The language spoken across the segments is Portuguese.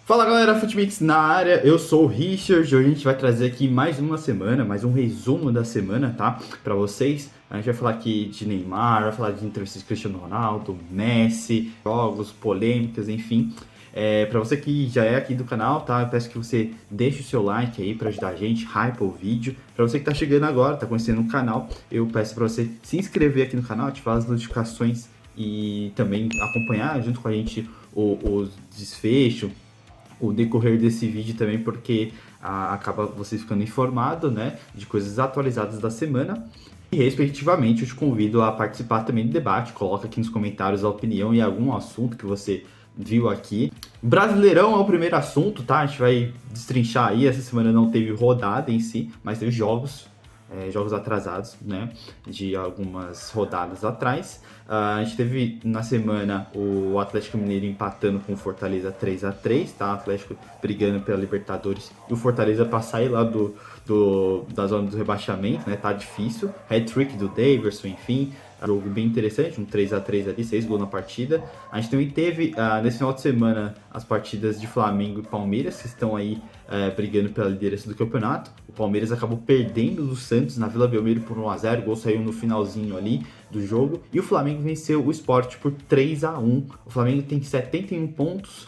Fala galera, Footmix na área, eu sou o Richard. Hoje a gente vai trazer aqui mais uma semana, mais um resumo da semana, tá? Pra vocês. A gente vai falar aqui de Neymar, vai falar de entrevistas de Cristiano Ronaldo, Messi, jogos, polêmicas, enfim. Pra você que já é aqui do canal, tá? Eu peço que você deixe o seu like aí pra ajudar a gente, hype o vídeo. Pra você que tá chegando agora, tá conhecendo o canal, eu peço pra você se inscrever aqui no canal, ativar as notificações e também acompanhar junto com a gente o desfecho, o decorrer desse vídeo também, porque acaba você ficando informado, né, de coisas atualizadas da semana. E, respectivamente, eu te convido a participar também do debate. Coloca aqui nos comentários a opinião e algum assunto que você viu aqui. Brasileirão é o primeiro assunto, tá? A gente vai destrinchar aí. Essa semana não teve rodada em si, mas teve jogos atrasados, né, de algumas rodadas atrás. A gente teve na semana o Atlético Mineiro empatando com o Fortaleza 3-3, tá? O Atlético brigando pela Libertadores e o Fortaleza para sair lá da zona do rebaixamento, né? Tá difícil. Hat-trick do Daverson, enfim. Jogo bem interessante, um 3-3 ali, 6 gols na partida. A gente também teve, nesse final de semana, as partidas de Flamengo e Palmeiras, que estão aí brigando pela liderança do campeonato. O Palmeiras acabou perdendo do Santos na Vila Belmiro por 1-0, o gol saiu no finalzinho ali do jogo. E o Flamengo venceu o Sport por 3-1. O Flamengo tem 71 pontos,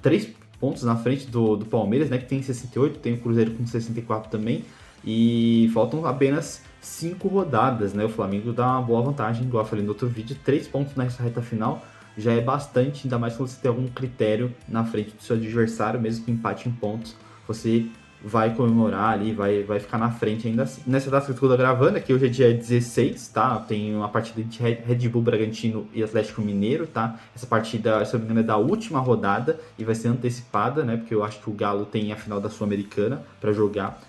3 pontos na frente do Palmeiras, né, que tem 68, tem o Cruzeiro com 64 também. E faltam apenas 5 rodadas, né? O Flamengo dá uma boa vantagem, igual eu falei no outro vídeo, 3 pontos nessa reta final já é bastante, ainda mais quando você tem algum critério na frente do seu adversário, mesmo que empate em pontos, você vai comemorar ali, vai ficar na frente ainda assim. Nessa data que eu tô gravando, aqui hoje é dia 16, tá? Tem uma partida de Red Bull Bragantino e Atlético Mineiro, tá? Essa partida, se eu não me engano, é da última rodada e vai ser antecipada, né? Porque eu acho que o Galo tem a final da Sul-Americana para jogar.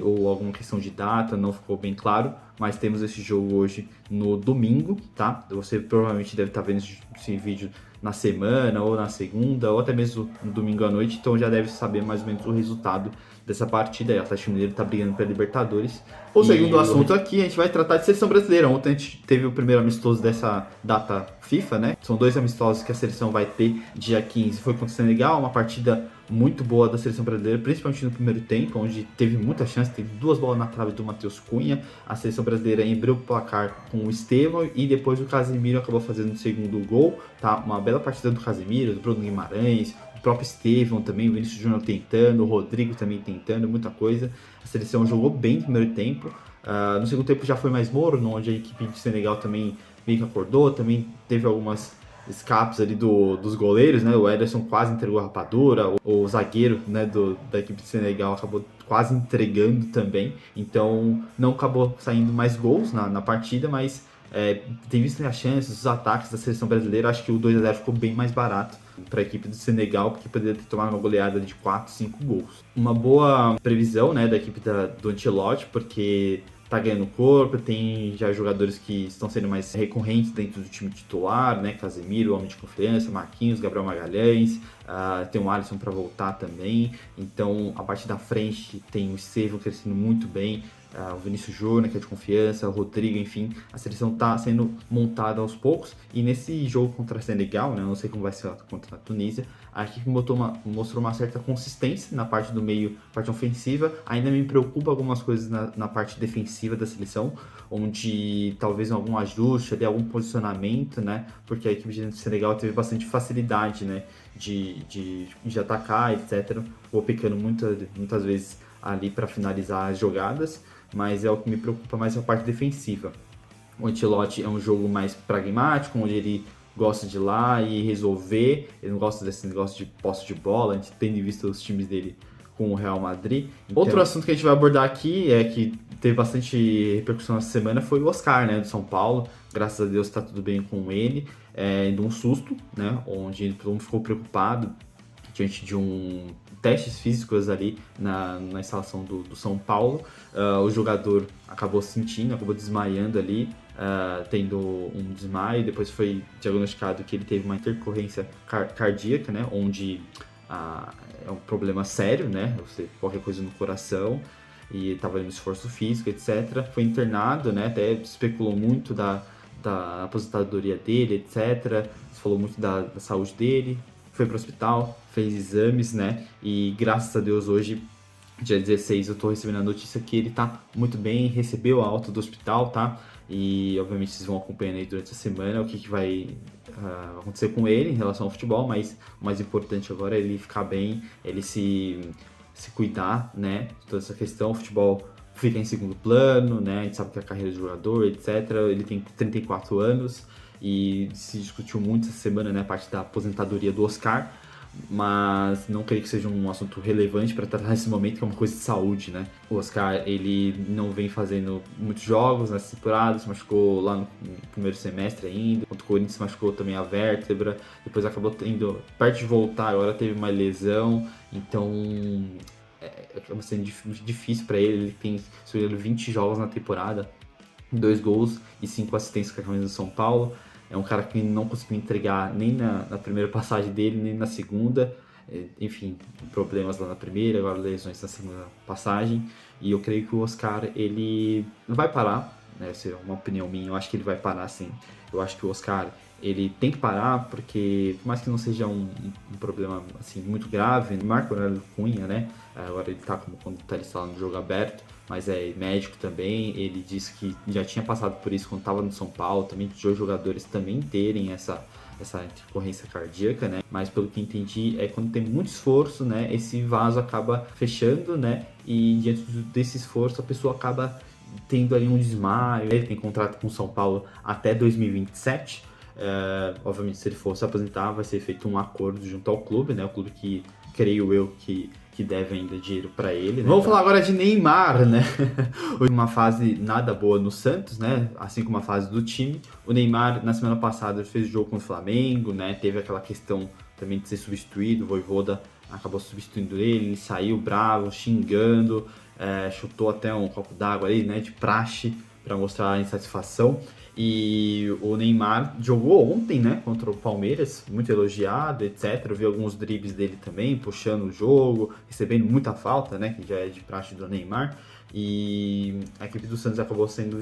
Ou alguma questão de data, não ficou bem claro, mas temos esse jogo hoje no domingo, tá? Você provavelmente deve estar vendo esse vídeo na semana, ou na segunda, ou até mesmo no domingo à noite, então já deve saber mais ou menos o resultado dessa partida. O Atlético Mineiro tá brigando pela Libertadores. O segundo assunto aqui, a gente vai tratar de seleção brasileira. Ontem a gente teve o primeiro amistoso dessa data FIFA, né? São 2 amistosos que a seleção vai ter dia 15. Foi contra o Senegal, uma partida muito boa da seleção brasileira, principalmente no primeiro tempo, onde teve muita chance, teve 2 bolas na trave do Matheus Cunha. A seleção brasileira abriu o placar com o Estevão e depois o Casemiro acabou fazendo o segundo gol, tá? Uma bela partida do Casemiro, do Bruno Guimarães, o próprio Estevão também, o Vinícius Júnior tentando, o Rodrigo também tentando, muita coisa. A seleção jogou bem no primeiro tempo. No segundo tempo já foi mais morno, onde a equipe de Senegal também meio que acordou, também teve algumas escapes ali dos goleiros, né? O Ederson quase entregou a rapadura, o zagueiro, né, da equipe de Senegal acabou quase entregando também, então não acabou saindo mais gols na partida, mas tem visto as chances, os ataques da seleção brasileira. Acho que o 2-0 ficou bem mais barato para a equipe do Senegal, porque poderia ter tomado uma goleada de 4, 5 gols. Uma boa previsão, né, da equipe do Ancelotti, porque tá ganhando corpo, tem já jogadores que estão sendo mais recorrentes dentro do time titular, né? Casemiro, homem de confiança, Marquinhos, Gabriel Magalhães, tem o Alisson para voltar também. Então, a parte da frente tem o Estevão crescendo muito bem, o Vinícius Júnior, que é de confiança, o Rodrigo, enfim, a seleção está sendo montada aos poucos. E nesse jogo contra a Senegal, né, não sei como vai ser contra a Tunísia, a equipe mostrou uma certa consistência na parte do meio, parte ofensiva. Ainda me preocupa algumas coisas na parte defensiva da seleção, onde talvez algum ajuste, ali, algum posicionamento, né, porque a equipe de Senegal teve bastante facilidade, né, de atacar, etc. Vou pecando muitas vezes ali para finalizar as jogadas, mas é o que me preocupa mais a parte defensiva. O Ancelotti é um jogo mais pragmático, onde ele gosta de ir lá e resolver, ele não gosta desse negócio de posse de bola, a gente tem visto os times dele com o Real Madrid. Então, outro assunto que a gente vai abordar aqui é que teve bastante repercussão essa semana foi o Oscar, né, do São Paulo. Graças a Deus está tudo bem com ele, de um susto, né, onde todo mundo ficou preocupado diante de testes físicos ali na instalação do São Paulo. O jogador acabou desmaiando ali, tendo um desmaio. Depois foi diagnosticado que ele teve uma intercorrência cardíaca, né, onde é um problema sério, né, qualquer coisa no coração, e estava no esforço físico, etc. Foi internado, né, até especulou muito da aposentadoria dele, etc. Se falou muito da saúde dele. foi pro hospital, fez exames, né? E graças a Deus hoje, dia 16, eu tô recebendo a notícia que ele tá muito bem, recebeu a alta do hospital, tá? E obviamente vocês vão acompanhando aí durante a semana o que vai acontecer com ele em relação ao futebol, mas o mais importante agora é ele ficar bem, ele se cuidar, né? De toda essa questão, o futebol fica em segundo plano, né? A gente sabe que a carreira de jogador, etc. Ele tem 34 anos e se discutiu muito essa semana, né? A parte da aposentadoria do Oscar, mas não creio que seja um assunto relevante para tratar nesse momento, que é uma coisa de saúde, né? O Oscar, ele não vem fazendo muitos jogos nessa temporada, se machucou lá no primeiro semestre ainda, contra o Corinthians se machucou também a vértebra, depois acabou tendo, perto de voltar, agora teve uma lesão, então acaba sendo difícil para ele. Ele tem 20 jogos na temporada, 2 gols e 5 assistências com a camisa do São Paulo. É um cara que não conseguiu entregar nem na primeira passagem dele, nem na segunda. Enfim, problemas lá na primeira, agora lesões na segunda passagem. E eu creio que o Oscar, ele não vai parar, né? Essa é uma opinião minha, eu acho que ele vai parar sim. Eu acho que o Oscar, ele tem que parar, porque por mais que não seja um problema assim, muito grave, Marco Aurélio Cunha, né? Agora ele tá como comentarista lá no Jogo Aberto, mas é médico também. Ele disse que já tinha passado por isso quando estava no São Paulo, também de os jogadores também terem essa intercorrência cardíaca, né? Mas pelo que entendi, é quando tem muito esforço, né? Esse vaso acaba fechando, né? E diante desse esforço a pessoa acaba tendo ali um desmaio. Ele tem contrato com o São Paulo até 2027. Obviamente, se ele for se aposentar, vai ser feito um acordo junto ao clube, né? O clube que, creio eu, que deve ainda dinheiro para ele, né? Vamos falar agora de Neymar, né? Uma fase nada boa no Santos, né? Assim como a fase do time. O Neymar, na semana passada, fez o jogo contra o Flamengo, né? Teve aquela questão também de ser substituído. O Vojvoda acabou substituindo ele saiu bravo, xingando, chutou até um copo d'água ali, né? De praxe, para mostrar a insatisfação. E o Neymar jogou ontem, né, contra o Palmeiras, muito elogiado, etc. Eu vi alguns dribles dele também, puxando o jogo, recebendo muita falta, né, que já é de praxe do Neymar. E a equipe do Santos acabou saindo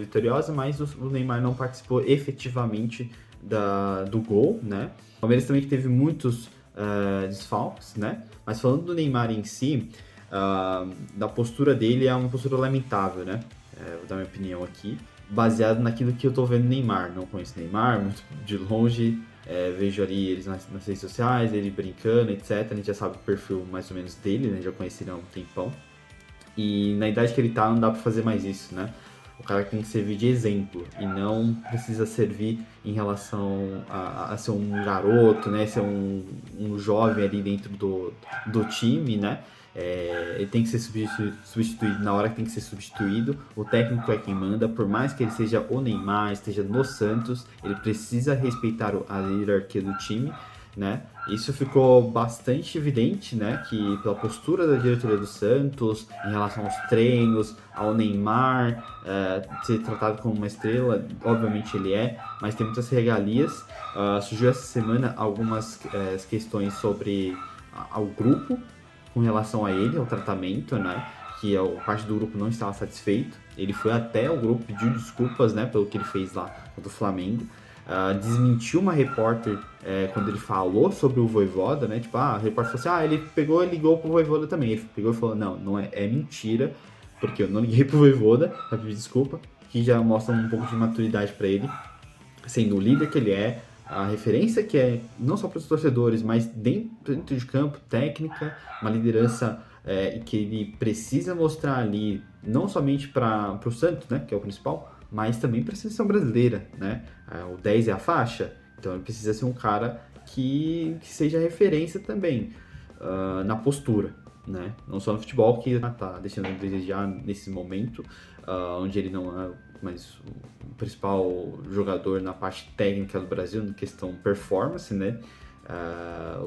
vitoriosa, mas o Neymar não participou efetivamente do gol, né. O Palmeiras também que teve muitos desfalques, né, mas falando do Neymar em si, da postura dele, é uma postura lamentável, né. Vou dar minha opinião aqui, baseado naquilo que eu tô vendo Neymar. Não conheço Neymar, muito de longe, vejo ali eles nas redes sociais, ele brincando, etc. A gente já sabe o perfil mais ou menos dele, né? Já conheci ele há um tempão. E na idade que ele tá, não dá pra fazer mais isso, né? O cara tem que servir de exemplo e não precisa servir em relação a ser um garoto, né? Ser um jovem ali dentro do time, né? Ele tem que ser substituído na hora que tem que ser substituído. O técnico é quem manda, por mais que ele seja o Neymar, esteja no Santos, ele precisa respeitar a hierarquia do time, né? Isso ficou bastante evidente, né? Que pela postura da diretoria do Santos em relação aos treinos, ao Neymar ser tratado como uma estrela, obviamente ele é, mas tem muitas regalias. Surgiu essa semana algumas questões sobre ao grupo com relação a ele, ao tratamento, né? Que a parte do grupo não estava satisfeito. Ele foi até o grupo, pediu desculpas, né? Pelo que ele fez lá contra o Flamengo. Desmentiu uma repórter quando ele falou sobre o Vojvoda, né? Tipo, a repórter falou assim, ele pegou e ligou pro Vojvoda também. Ele pegou e falou, não é mentira, porque eu não liguei pro Vojvoda pra pedir desculpa, que já mostra um pouco de maturidade para ele, sendo o líder que ele é, a referência que é não só para os torcedores, mas dentro de campo, técnica, uma liderança que ele precisa mostrar ali, não somente para o Santos, né, que é o principal, mas também para a seleção brasileira, né? O 10 é a faixa, então ele precisa ser um cara que seja referência também na postura, né? Não só no futebol, que tá deixando a desejar nesse momento, onde ele não é mais o principal jogador na parte técnica do Brasil, na questão performance, né?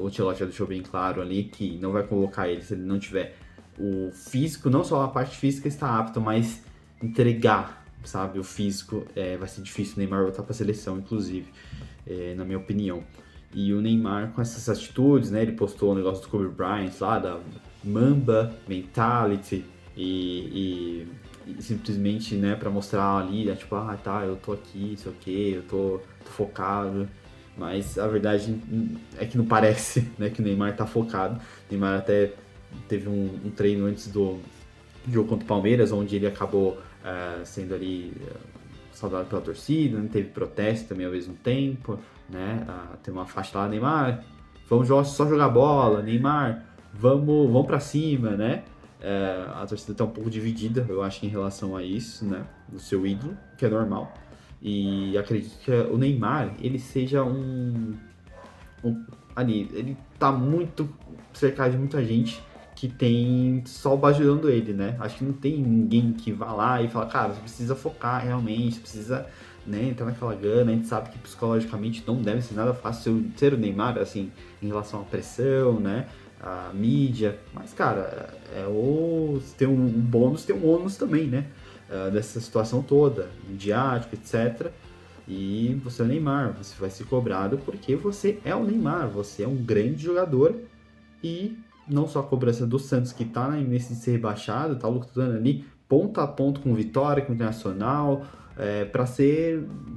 O Ancelotti já deixou bem claro ali que não vai convocar ele se ele não tiver o físico, não só a parte física está apto, mas entregar, sabe, o físico. Vai ser difícil o Neymar voltar para a seleção, inclusive, na minha opinião. E o Neymar, com essas atitudes, né, ele postou o negócio do Kobe Bryant lá, da Mamba Mentality, e simplesmente, né, para mostrar ali, tipo, tá, eu tô aqui, isso aqui, eu tô focado. Mas a verdade é que não parece, né, que o Neymar tá focado. O Neymar até teve um treino antes do jogo contra o Palmeiras, onde ele acabou sendo ali saudado pela torcida, né? Teve protesto também ao mesmo tempo, né? Tem uma faixa lá, Neymar, vamos só jogar bola, Neymar, vamos pra cima, né? A torcida tá um pouco dividida, eu acho, em relação a isso, né? Do seu ídolo, que é normal. E acredito que o Neymar, ele seja ali, ele tá muito cercado de muita gente que tem só bajulando ele, né? Acho que não tem ninguém que vá lá e fala, cara, você precisa focar realmente, precisa, né, entrar naquela gana. A gente sabe que psicologicamente não deve ser nada fácil ser o Neymar, assim, em relação à pressão, né? A mídia, mas cara, se tem um bônus, tem um ônus também, né? Dessa situação toda, midiático, etc. E você é o Neymar, você vai ser cobrado porque você é o Neymar, você é um grande jogador e não só a cobrança do Santos, que tá nesse de ser rebaixado, tá lutando ali ponto a ponto com Vitória, com o Internacional,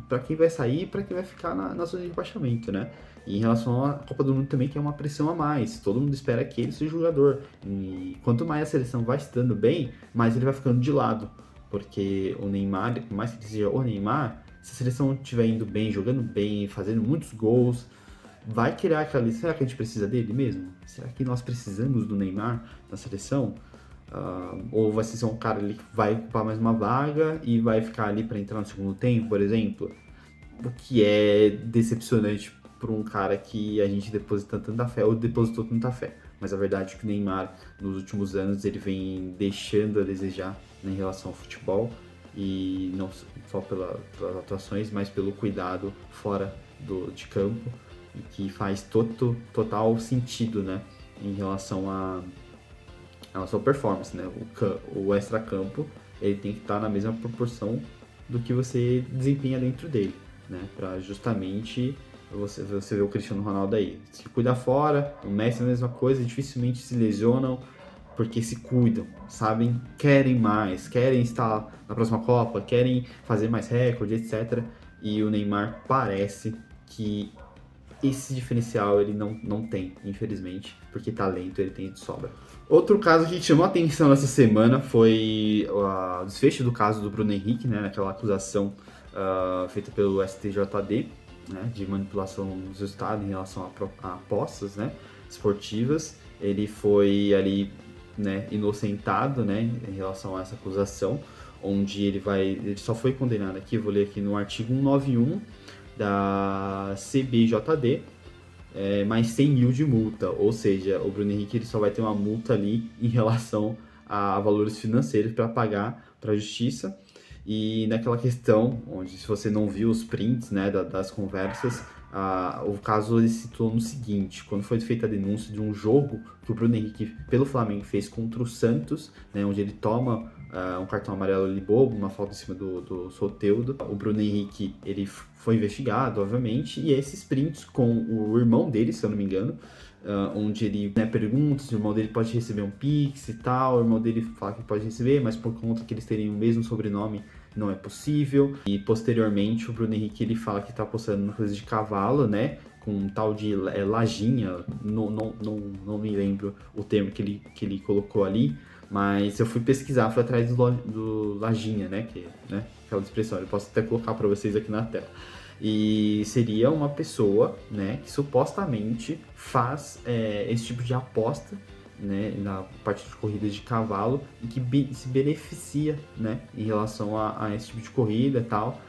para quem vai sair, para quem vai ficar na zona de rebaixamento, né? E em relação à Copa do Mundo também, que é uma pressão a mais, todo mundo espera que ele seja o jogador. E quanto mais a seleção vai se dando bem, mais ele vai ficando de lado, porque o Neymar, por mais que ele seja o Neymar, se a seleção estiver indo bem, jogando bem, fazendo muitos gols, vai criar aquela lista. Será que a gente precisa dele mesmo? Será que nós precisamos do Neymar na seleção? Ou vai ser só um cara ali que vai ocupar mais uma vaga e vai ficar ali para entrar no segundo tempo, por exemplo? O que é decepcionante para um cara que a gente deposita tanta fé, ou depositou tanta fé. Mas a verdade é que o Neymar, nos últimos anos, ele vem deixando a desejar, né, em relação ao futebol. E não só pelas atuações, mas pelo cuidado fora de campo, que faz total sentido, né, em relação à sua performance, né? O extra-campo, ele tem que estar na mesma proporção do que você desempenha dentro dele, né? Para justamente você ver o Cristiano Ronaldo aí. Se cuida fora, o Messi é a mesma coisa, dificilmente se lesionam, porque se cuidam, sabem, querem mais, querem estar na próxima Copa, querem fazer mais recorde, etc. E o Neymar parece que esse diferencial ele não tem, infelizmente, porque talento ele tem de sobra. Outro caso que chamou a atenção nessa semana foi o desfecho do caso do Bruno Henrique, né, naquela acusação feita pelo STJD, né, de manipulação dos resultados em relação a apostas, né, esportivas. Ele foi ali, né, inocentado, né, em relação a essa acusação, onde ele só foi condenado aqui, vou ler aqui no artigo 191 da CBJD, mais 100 mil de multa, ou seja, o Bruno Henrique ele só vai ter uma multa ali em relação a valores financeiros para pagar para a justiça. E naquela questão, onde se você não viu os prints, né, das conversas, o caso ele citou no seguinte: quando foi feita a denúncia de um jogo que o Bruno Henrique pelo Flamengo fez contra o Santos, né, onde ele toma um cartão amarelo ali bobo, uma falta em cima do Soteldo. O Bruno Henrique ele foi investigado, obviamente, e esses prints com o irmão dele, se eu não me engano, onde ele, né, pergunta se o irmão dele pode receber um Pix e tal, o irmão dele fala que pode receber, mas por conta que eles terem o mesmo sobrenome, não é possível. E posteriormente o Bruno Henrique ele fala que tá apostando no coisa de cavalo, né, com um tal de lajinha, não me lembro o termo que ele colocou ali, mas eu fui pesquisar, fui atrás do lajinha, né, aquela expressão, eu posso até colocar para vocês aqui na tela. E seria uma pessoa, né, que supostamente faz esse tipo de aposta, né, na parte de corridas de cavalo, e que se beneficia, né, em relação a esse tipo de corrida e tal,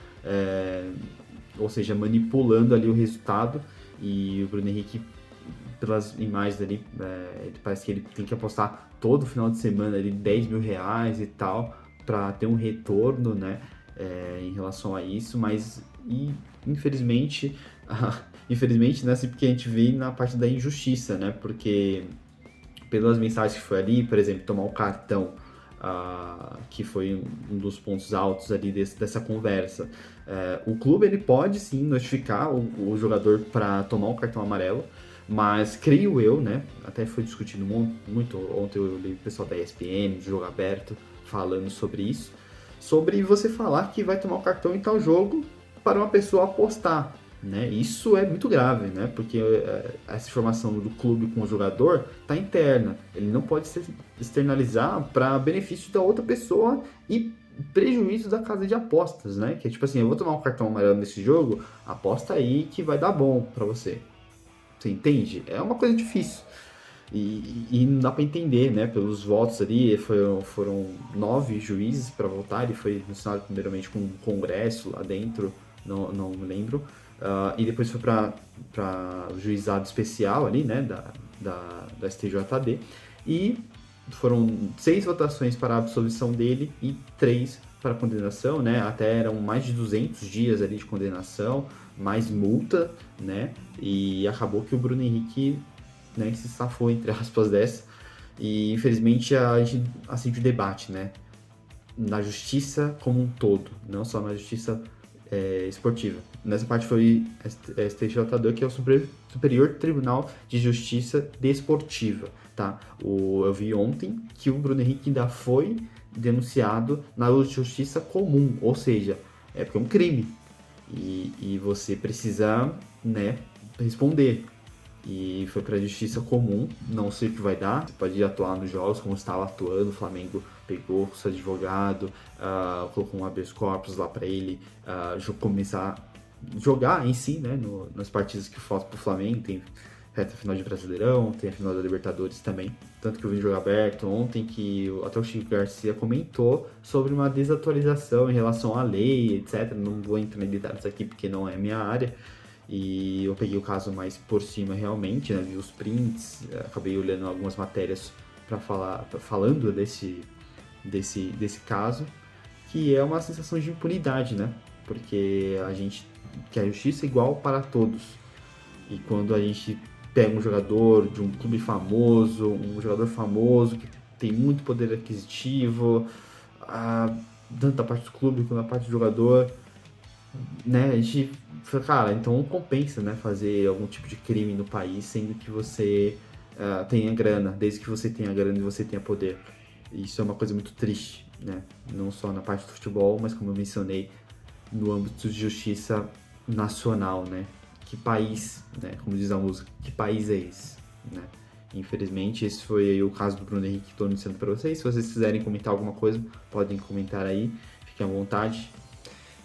ou seja, manipulando ali o resultado. E o Bruno Henrique, pelas imagens ali, parece que ele tem que apostar todo final de semana ali 10 mil reais e tal, para ter um retorno, né, em relação a isso, mas infelizmente, né, assim, porque a gente vê na parte da injustiça, né, porque pelas mensagens que foi ali, por exemplo, tomar o cartão, que foi um dos pontos altos ali dessa conversa. O clube ele pode sim notificar o jogador para tomar o cartão amarelo, mas creio eu, né, até foi discutido muito ontem, eu li o pessoal da ESPN, do Jogo Aberto, falando sobre isso, sobre você falar que vai tomar o cartão em tal jogo para uma pessoa apostar. né? Isso é muito grave, né? Porque essa informação do clube com o jogador está interna. Ele não pode se externalizar para benefício da outra pessoa e prejuízo da casa de apostas, né? Que é tipo assim, eu vou tomar um cartão amarelo nesse jogo, aposta aí que vai dar bom para você. Você entende? É uma coisa difícil. E não dá para entender, né? Pelos votos ali, foram 9 juízes para votar, e foi mencionado primeiramente com um congresso lá dentro, não me lembro. E depois foi para o juizado especial ali, né? Da STJD. E foram 6 votações para a absolvição dele e 3 para a condenação, né? Até eram mais de 200 dias ali de condenação, mais multa, né? E acabou que o Bruno Henrique, né, se safou, entre aspas, dessa. E infelizmente a gente assiste o debate, né? Na justiça como um todo, não só na justiça esportiva. Nessa parte foi STJD, que é o Superior Tribunal de Justiça Desportiva, tá? Eu vi ontem que o Bruno Henrique ainda foi denunciado na justiça comum, ou seja, é porque é um crime. E você precisa, né, responder. E foi para a justiça comum, não sei o que vai dar. Você pode atuar nos jogos como estava atuando. O Flamengo pegou o seu advogado, colocou um habeas corpus lá para ele começar a jogar em si, né, nas partidas que faltam para o Flamengo. Tem reta final de Brasileirão, tem a final da Libertadores também. Tanto que eu vi o jogo aberto ontem, que até o Chico Garcia comentou sobre uma desatualização em relação à lei, etc. Não vou entrar em detalhes aqui porque não é minha área. E eu peguei o caso mais por cima realmente, né? Vi os prints, acabei olhando algumas matérias para falando desse caso, que é uma sensação de impunidade, né? Porque a gente quer justiça igual para todos. E quando a gente pega um jogador de um clube famoso, um jogador famoso que tem muito poder aquisitivo, tanto da parte do clube quanto da parte do jogador, né, a gente fala, cara, então compensa, né, fazer algum tipo de crime no país, sendo que você tenha grana, desde que você tenha grana e você tenha poder. Isso é uma coisa muito triste, né, não só na parte do futebol, mas como eu mencionei, no âmbito de justiça nacional, né, que país, né, como diz a música, que país é esse, né. Infelizmente, esse foi aí o caso do Bruno Henrique que estou anunciando para vocês. Se vocês quiserem comentar alguma coisa, podem comentar aí, fiquem à vontade.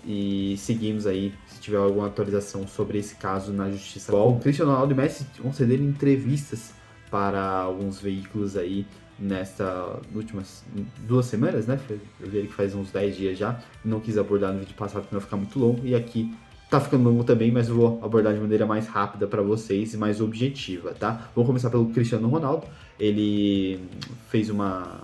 E seguimos aí, se tiver alguma atualização sobre esse caso na justiça. O Cristiano Ronaldo e Messi concederam entrevistas para alguns veículos aí nessas últimas 2 semanas, né? Eu vi que faz uns 10 dias já. Não quis abordar no vídeo passado para não ficar muito longo. E aqui tá ficando longo também, mas eu vou abordar de maneira mais rápida para vocês e mais objetiva, tá? Vamos começar pelo Cristiano Ronaldo. Ele fez uma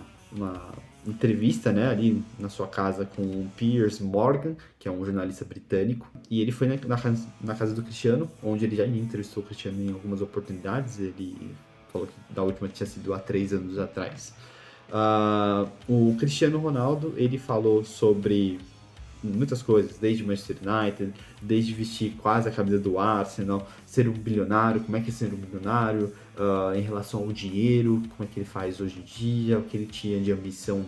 entrevista, né, ali na sua casa com o Piers Morgan, que é um jornalista britânico, e ele foi na casa do Cristiano, onde ele já entrevistou o Cristiano em algumas oportunidades. Ele falou que da última tinha sido há 3 anos atrás. O Cristiano Ronaldo, ele falou sobre muitas coisas, desde Manchester United, desde vestir quase a camisa do Arsenal, ser um bilionário, como é que é ser um bilionário, em relação ao dinheiro, como é que ele faz hoje em dia, o que ele tinha de ambição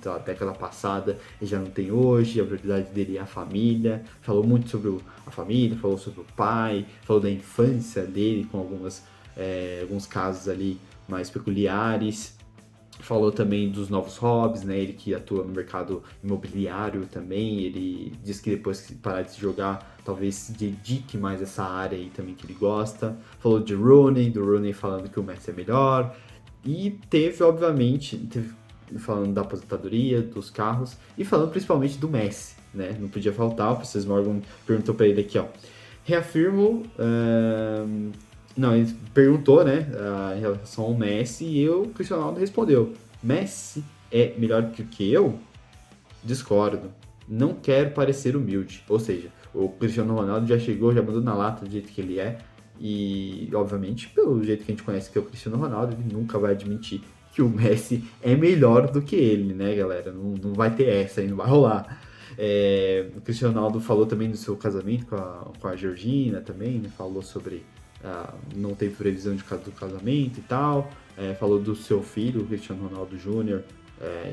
da década passada e já não tem hoje, a prioridade dele é a família. Falou muito sobre a família, falou sobre o pai, falou da infância dele com alguns casos ali mais peculiares. Falou também dos novos hobbies, né? Ele que atua no mercado imobiliário também. Ele disse que depois que parar de jogar, talvez se dedique mais a essa área aí também que ele gosta. Falou de do Rooney falando que o Messi é melhor. E obviamente, falando da aposentadoria, dos carros, e falando principalmente do Messi, né? Não podia faltar. O Francis Morgan perguntou para ele aqui, ó. Reafirmo... Não, ele perguntou, né, em relação ao Messi, e o Cristiano Ronaldo respondeu: Messi é melhor do que eu? Discordo. Não quero parecer humilde. Ou seja, o Cristiano Ronaldo já chegou, já mandou na lata do jeito que ele é, e obviamente, pelo jeito que a gente conhece que é o Cristiano Ronaldo, ele nunca vai admitir que o Messi é melhor do que ele, né, galera? Não vai ter essa aí, não vai rolar. O Cristiano Ronaldo falou também do seu casamento com a Georgina também, né? Falou sobre não teve previsão do casamento e tal. Falou do seu filho, o Cristiano Ronaldo Júnior,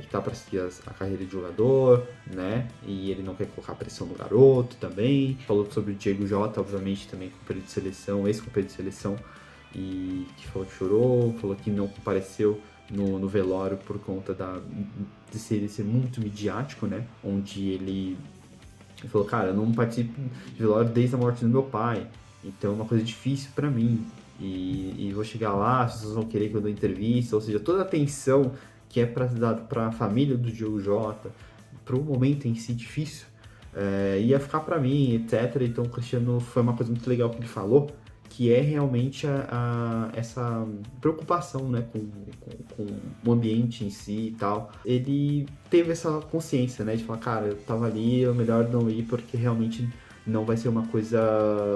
que tá para seguir a carreira de jogador, né? E ele não quer colocar pressão no garoto também. Falou sobre o Diego Jota, obviamente, também companheiro de seleção, ex-companheiro de seleção, e que falou que chorou, falou que não compareceu no velório por conta de ele ser muito midiático, né? Onde ele falou, cara, eu não participo de velório desde a morte do meu pai, então é uma coisa difícil para mim. E vou chegar lá, as pessoas vão querer que eu dê entrevista, ou seja, toda a atenção que é dada para a família do Diogo Jota, para o momento em si difícil, ia ficar para mim, etc. Então o Cristiano foi uma coisa muito legal que ele falou, que é realmente essa preocupação, né, com o ambiente em si e tal. Ele teve essa consciência, né, de falar, cara, eu tava ali, é melhor não ir porque realmente não vai ser uma coisa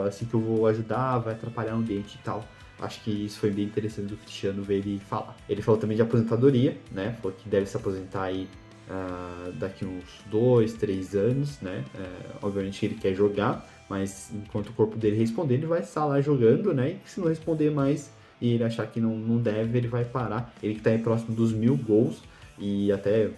assim que eu vou ajudar, vai atrapalhar o ambiente e tal. Acho que isso foi bem interessante do Cristiano ver ele falar. Ele falou também de aposentadoria, né, falou que deve se aposentar aí daqui uns 2, 3 anos, né, obviamente ele quer jogar, mas enquanto o corpo dele responder, ele vai estar lá jogando, né? E se não responder mais e ele achar que não deve, ele vai parar. Ele que tá aí próximo dos 1000 gols. E até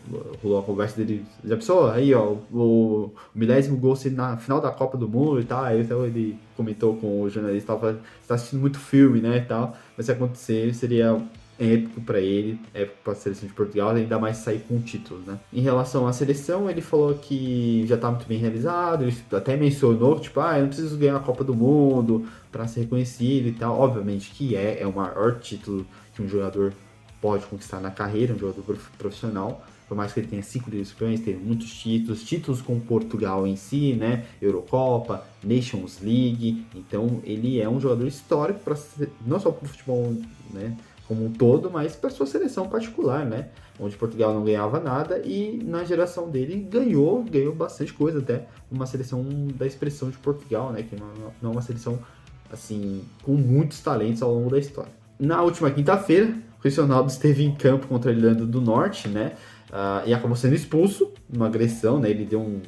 rolou a conversa dele. Já pensou? Aí, ó, o 1000º gol ser na final da Copa do Mundo e tal. Aí então ele comentou com o jornalista, tava assistindo muito filme, né? E tal. Mas se acontecer, seria épico para ele, épico para a seleção de Portugal, ainda mais sair com o título, né? Em relação à seleção, ele falou que já tá muito bem realizado, ele até mencionou, tipo, eu não preciso ganhar a Copa do Mundo para ser reconhecido e tal. Obviamente que é o maior título que um jogador pode conquistar na carreira, um jogador profissional, por mais que ele tenha 5 Ligas dos Campeões, tem muitos títulos com Portugal em si, né? Eurocopa, Nations League, então ele é um jogador histórico, não só para o futebol, né, como um todo, mas para sua seleção particular, né? Onde Portugal não ganhava nada e na geração dele ganhou bastante coisa, até uma seleção da expressão de Portugal, né? Que não é uma seleção assim com muitos talentos ao longo da história. Na última quinta-feira, o Cristiano Ronaldo esteve em campo contra a Irlanda do Norte, né? E acabou sendo expulso numa agressão, né? Ele deu um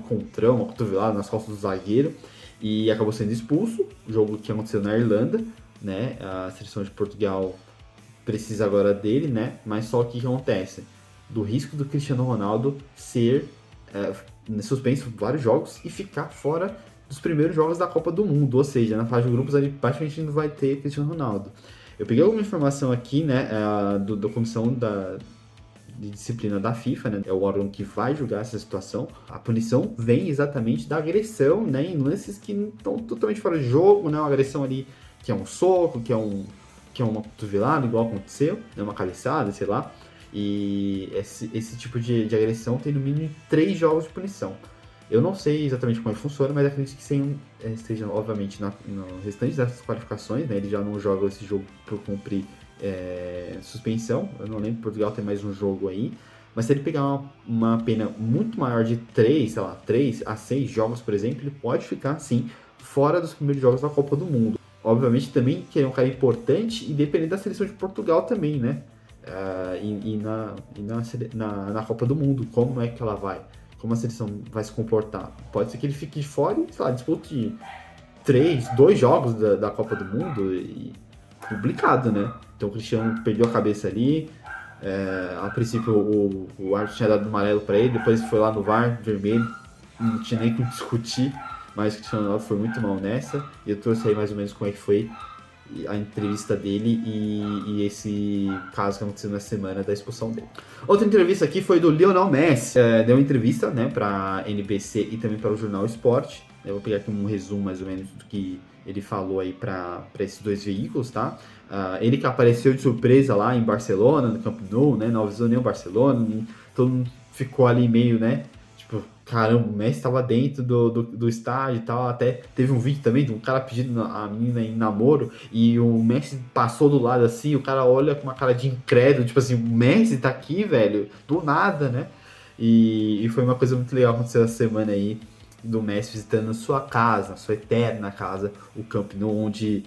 contrão, uma cotovelada nas costas do zagueiro e acabou sendo expulso. O jogo que aconteceu na Irlanda, né? A seleção de Portugal precisa agora dele, né? Mas só que o que acontece? Do risco do Cristiano Ronaldo ser suspenso vários jogos e ficar fora dos primeiros jogos da Copa do Mundo. Ou seja, na fase de grupos ali praticamente não vai ter Cristiano Ronaldo. Eu peguei alguma informação aqui, né? Da comissão de disciplina da FIFA, né? É o órgão que vai julgar essa situação. A punição vem exatamente da agressão, né? Em lances que estão totalmente fora de jogo, né? Uma agressão ali que é um soco, que é uma cotovelada, igual aconteceu, né, uma cabeçada, sei lá. E esse tipo de agressão tem no mínimo 3 jogos de punição. Eu não sei exatamente como funciona, mas acredito que esteja, obviamente, no restante das qualificações, né? Ele já não joga esse jogo por cumprir suspensão. Eu não lembro, Portugal tem mais um jogo aí. Mas se ele pegar uma pena muito maior de 3 a 6 jogos, por exemplo, ele pode ficar, sim, fora dos primeiros jogos da Copa do Mundo. Obviamente também que é um cara importante, independente da seleção de Portugal também, né? Na Copa do Mundo, como é que ela vai? Como a seleção vai se comportar? Pode ser que ele fique de fora e, sei lá, dispute 2 jogos da Copa do Mundo e complicado, né? Então o Cristiano perdeu a cabeça ali. A princípio o árbitro tinha dado amarelo para ele, depois foi lá no VAR, vermelho, não tinha nem o que discutir. Mas o Cristiano Ronaldo foi muito mal nessa. E eu trouxe aí mais ou menos como é que foi a entrevista dele e esse caso que aconteceu na semana da expulsão dele. Outra entrevista aqui foi do Lionel Messi. Deu uma entrevista, né, para NBC e também para o Jornal Esporte. Eu vou pegar aqui um resumo mais ou menos do que ele falou aí para esses 2 veículos, tá? Ele que apareceu de surpresa lá em Barcelona, no Camp Nou, né? Não avisou nem o Barcelona, todo mundo ficou ali meio, né? Tipo, caramba, o Messi estava dentro do estádio e tal. Até teve um vídeo também de um cara pedindo a menina em namoro e o Messi passou do lado assim. O cara olha com uma cara de incrédulo, tipo assim, o Messi tá aqui, velho, do nada, né? E foi uma coisa muito legal que aconteceu essa semana aí, do Messi visitando sua casa, sua eterna casa, o Camp Nou, onde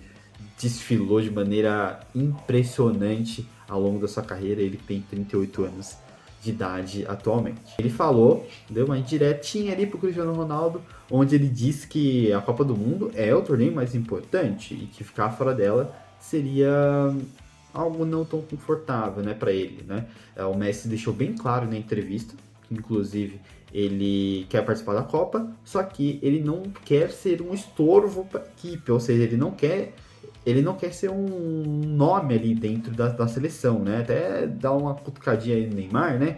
desfilou de maneira impressionante ao longo da sua carreira. Ele tem 38 anos de idade atualmente. Ele falou, deu uma indiretinha ali pro Cristiano Ronaldo, onde ele disse que a Copa do Mundo é o torneio mais importante e que ficar fora dela seria algo não tão confortável, né, para ele, né? O Messi deixou bem claro na entrevista, que inclusive ele quer participar da Copa, só que ele não quer ser um estorvo para a equipe, ou seja, ele não quer ser um nome ali dentro da seleção, né? Até dar uma cutucadinha aí no Neymar, né?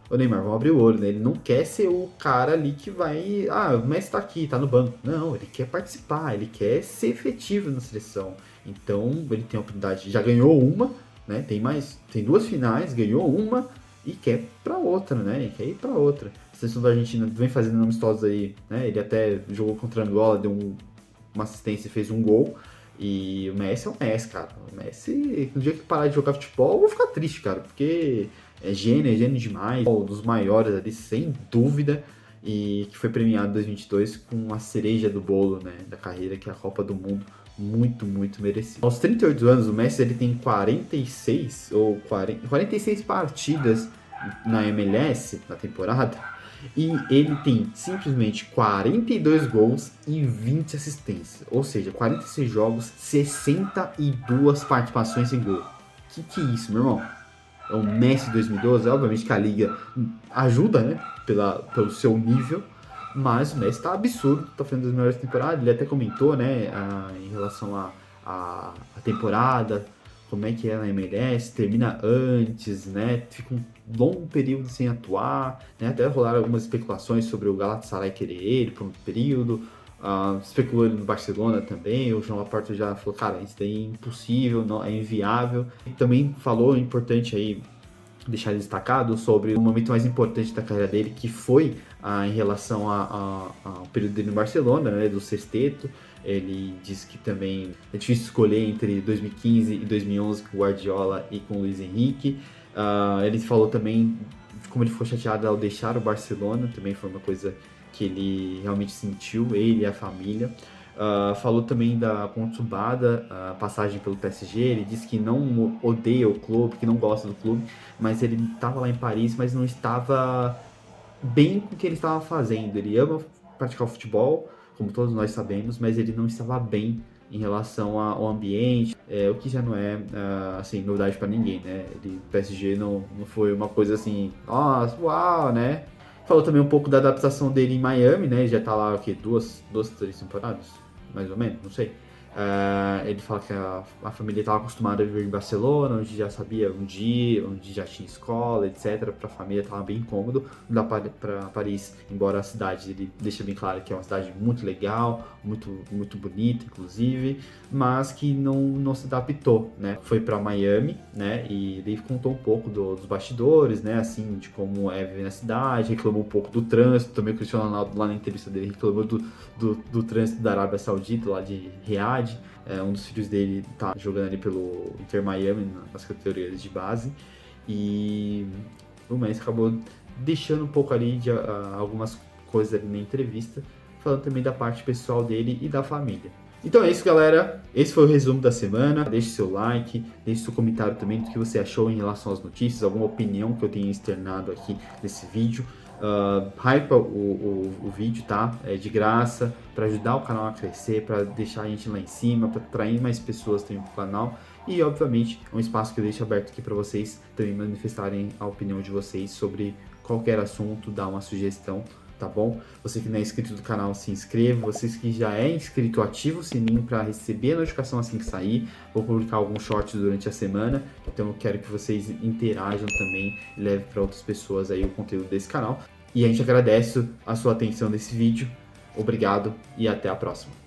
O Neymar, vamos abrir o olho, né? Ele não quer ser o cara ali que vai... Ah, o Messi tá aqui, tá no banco. Não, ele quer participar, ele quer ser efetivo na seleção. Então, ele tem a oportunidade, já ganhou uma, né? Tem 2 finais, ganhou uma e quer pra outra, né? E quer ir pra outra. A seleção da Argentina vem fazendo amistosos aí, né? Ele até jogou contra a Angola, deu uma assistência e fez um gol. E o Messi é o Messi, cara. O Messi, no dia que parar de jogar futebol, eu vou ficar triste, cara, porque é gênio demais, um dos maiores ali, sem dúvida, e que foi premiado em 2022 com a cereja do bolo, né, da carreira, que é a Copa do Mundo, muito, muito merecido. Aos 38 anos, o Messi ele tem 46 partidas na MLS, na temporada, e ele tem simplesmente 42 gols e 20 assistências. Ou seja, 46 jogos, 62 participações em gol. Que é isso, meu irmão? É o Messi 2012, obviamente que a liga ajuda, né? Pelo seu nível. Mas o Messi tá absurdo, tá fazendo as melhores temporadas. Ele até comentou, né? Em relação à temporada, como é que é na MLS, termina antes, né? Fica um longo período sem atuar, né? Até rolaram algumas especulações sobre o Galatasaray querer ele por um período. Especulou ele no Barcelona também. O João Laporta já falou, cara, isso daí é impossível, não, é inviável. E também falou, importante aí deixar destacado, sobre o momento mais importante da carreira dele, que foi em relação ao período dele no Barcelona, né, do sexteto. Ele disse que também é difícil escolher entre 2015 e 2011 com o Guardiola e com o Luis Henrique. Ele falou também como ele ficou chateado ao deixar o Barcelona, também foi uma coisa que ele realmente sentiu, ele e a família. Falou também da conturbada passagem pelo PSG. Ele disse que não odeia o clube, que não gosta do clube, mas ele estava lá em Paris, mas não estava bem com o que ele estava fazendo. Ele ama praticar o futebol, como todos nós sabemos, mas ele não estava bem em relação ao ambiente, o que já não é assim, novidade para ninguém, né? O PSG não foi uma coisa assim, nossa, uau, né? Falou também um pouco da adaptação dele em Miami, né? Ele já tá lá, o quê? 3 temporadas? Mais ou menos, não sei. Ele fala que a família estava acostumada a viver em Barcelona, onde já sabia onde já tinha escola, etc. Para a família estava bem cômodo. Mudar para Paris, embora a cidade, ele deixa bem claro que é uma cidade muito legal, muito, muito bonita, inclusive, mas que não se adaptou, né? Foi para Miami, né? E ele contou um pouco dos bastidores, né? Assim, de como é viver na cidade, reclamou um pouco do trânsito. Também o Cristiano Ronaldo, lá na entrevista dele, reclamou do trânsito da Arábia Saudita, lá de Riad. Um dos filhos dele tá jogando ali pelo Inter Miami, nas categorias de base. E o Messi acabou deixando um pouco ali de algumas coisas ali na entrevista, falando também da parte pessoal dele e da família. Então é isso, galera. Esse foi o resumo da semana. Deixe seu like, deixe seu comentário também do que você achou em relação às notícias, alguma opinião que eu tenha externado aqui nesse vídeo. Hypa o vídeo, tá? É de graça, para ajudar o canal a crescer, para deixar a gente lá em cima, para atrair mais pessoas também pro canal. E, obviamente, é um espaço que eu deixo aberto aqui para vocês também manifestarem a opinião de vocês sobre qualquer assunto, dar uma sugestão, tá bom? Você que não é inscrito do canal, se inscreva. Vocês que já é inscrito, ativa o sininho para receber a notificação assim que sair. Vou publicar alguns shorts durante a semana, então eu quero que vocês interajam também, leve para outras pessoas aí o conteúdo desse canal. E a gente agradece a sua atenção nesse vídeo. Obrigado e até a próxima.